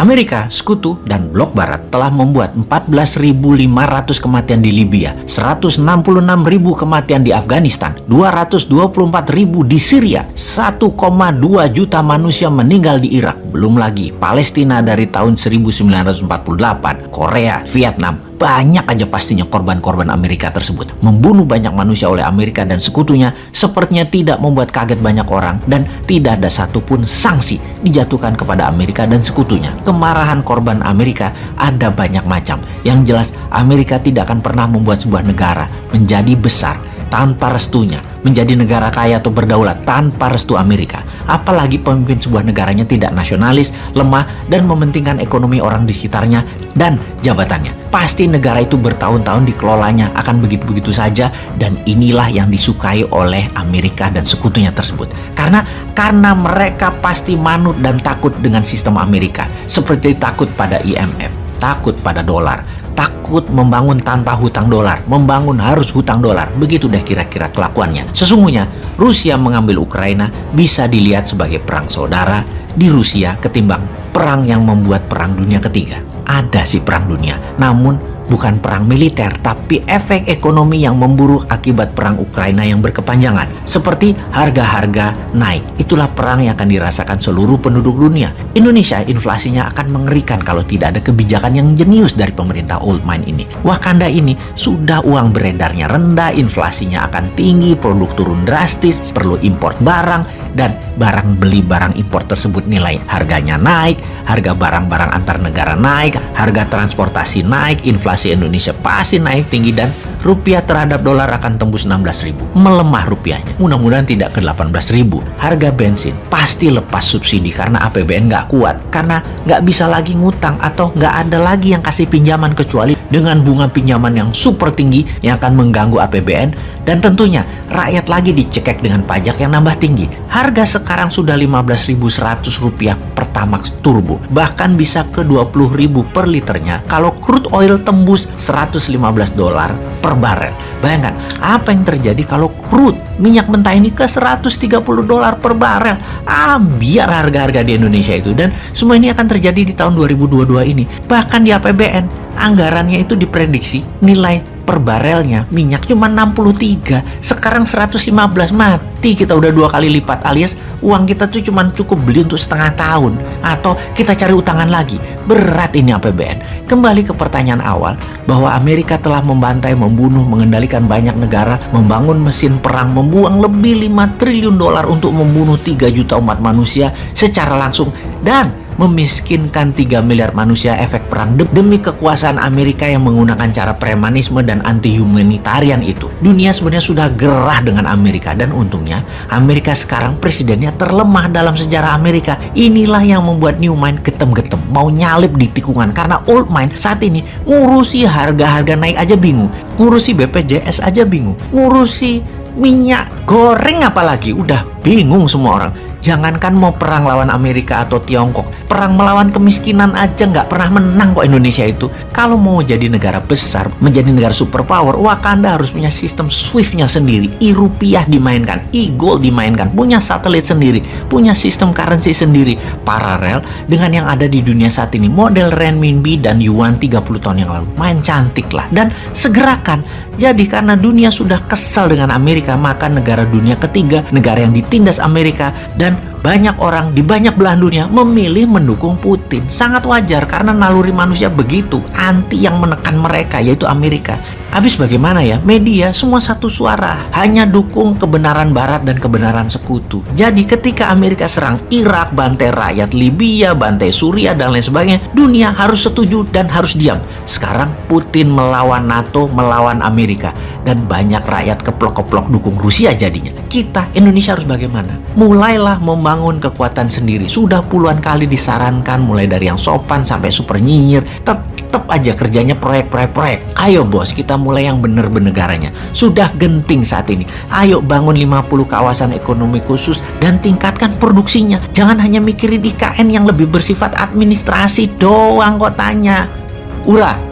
Amerika, Sekutu, dan Blok Barat telah membuat 14.500 kematian di Libya, 166.000 kematian di Afghanistan, 224.000 di Syria, 1,2 juta manusia meninggal di Irak. Belum lagi Palestina dari tahun 1948, Korea, Vietnam. Banyak aja pastinya korban-korban Amerika tersebut. Membunuh banyak manusia oleh Amerika dan sekutunya sepertinya tidak membuat kaget banyak orang, dan tidak ada satupun sanksi dijatuhkan kepada Amerika dan sekutunya. Kemarahan korban Amerika ada banyak macam. Yang jelas Amerika tidak akan pernah membuat sebuah negara menjadi besar tanpa restunya, menjadi negara kaya atau berdaulat tanpa restu Amerika. Apalagi pemimpin sebuah negaranya tidak nasionalis, lemah, dan mementingkan ekonomi orang di sekitarnya dan jabatannya. Pasti negara itu bertahun-tahun dikelolanya akan begitu-begitu saja, dan inilah yang disukai oleh Amerika dan sekutunya tersebut. Karena mereka pasti manut dan takut dengan sistem Amerika, seperti takut pada IMF, takut pada dolar, takut membangun tanpa hutang dolar, membangun harus hutang dolar. Begitu deh kira-kira kelakuannya. Sesungguhnya Rusia mengambil Ukraina bisa dilihat sebagai perang saudara di Rusia ketimbang perang yang membuat perang dunia ketiga. Ada sih perang dunia, namun bukan perang militer, tapi efek ekonomi yang memburuk akibat perang Ukraina yang berkepanjangan, seperti harga-harga naik. Itulah perang yang akan dirasakan seluruh penduduk dunia. Indonesia inflasinya akan mengerikan kalau tidak ada kebijakan yang jenius dari pemerintah old mind ini. Wakanda ini sudah uang beredarnya rendah, inflasinya akan tinggi, produk turun drastis, perlu import barang, dan barang beli barang impor tersebut nilai harganya naik, harga barang-barang antar negara naik, harga transportasi naik, inflasi Indonesia pasti naik tinggi, dan rupiah terhadap dolar akan tembus 16.000. Melemah rupiahnya, mudah-mudahan tidak ke 18.000. Harga bensin pasti lepas subsidi karena APBN nggak kuat, karena nggak bisa lagi ngutang atau nggak ada lagi yang kasih pinjaman kecuali dengan bunga pinjaman yang super tinggi yang akan mengganggu APBN, dan tentunya rakyat lagi dicekek dengan pajak yang nambah tinggi. Harga sekarang sudah 15.100 rupiah Pertamax Turbo, bahkan bisa ke 20.000 per liternya kalau crude oil tembus 115 dolar per barel. Bayangkan apa yang terjadi kalau crude minyak mentah ini ke 130 dolar per barel. Biar harga-harga di Indonesia itu, dan semua ini akan terjadi di tahun 2022 ini. Bahkan di APBN anggarannya itu diprediksi nilai per barelnya minyak cuma 63, sekarang 115. Mati kita udah 2 kali lipat, alias uang kita tuh cuma cukup beli untuk setengah tahun, atau kita cari utangan lagi. Berat ini APBN. Kembali ke pertanyaan awal, bahwa Amerika telah membantai, membunuh, mengendalikan banyak negara, membangun mesin perang, membuang lebih 5 triliun dolar untuk membunuh 3 juta umat manusia secara langsung, dan memiskinkan 3 miliar manusia efek perang demi kekuasaan Amerika yang menggunakan cara premanisme dan anti-humanitarian itu. Dunia sebenarnya sudah gerah dengan Amerika, dan untungnya Amerika sekarang presidennya terlemah dalam sejarah Amerika. Inilah yang membuat new mind getem-getem, mau nyalip di tikungan, karena old mind saat ini ngurusi harga-harga naik aja bingung, ngurusi BPJS aja bingung, ngurusi minyak goreng apalagi udah bingung semua orang. Jangankan mau perang lawan Amerika atau Tiongkok, perang melawan kemiskinan aja nggak pernah menang kok Indonesia itu. Kalau mau jadi negara besar, menjadi negara superpower, Wakanda harus punya sistem SWIFT-nya sendiri, e-rupiah dimainkan, e-gold dimainkan, punya satelit sendiri, punya sistem currency sendiri, paralel dengan yang ada di dunia saat ini, model renminbi dan yuan 30 tahun yang lalu. Main cantik lah, dan segerakan. Jadi karena dunia sudah kesal dengan Amerika, maka negara dunia ketiga, negara yang ditindas Amerika, dan banyak orang di banyak belahan dunia memilih mendukung Putin. Sangat wajar karena naluri manusia begitu, anti yang menekan mereka, yaitu Amerika. Habis bagaimana ya? Media semua satu suara, hanya dukung kebenaran Barat dan kebenaran sekutu. Jadi ketika Amerika serang Irak, bantai rakyat Libya, bantai Suriah, dan lain sebagainya, dunia harus setuju dan harus diam. Sekarang Putin melawan NATO, melawan Amerika, dan banyak rakyat keplok-keplok dukung Rusia jadinya. Kita, Indonesia, harus bagaimana? Mulailah membangun kekuatan sendiri. Sudah puluhan kali disarankan, mulai dari yang sopan sampai super nyinyir, tetap aja kerjanya proyek. Ayo bos, kita mulai yang bener benegaranya. Sudah genting saat ini. Ayo bangun 50 kawasan ekonomi khusus dan tingkatkan produksinya. Jangan hanya mikirin IKN yang lebih bersifat administrasi doang kotanya. Ura.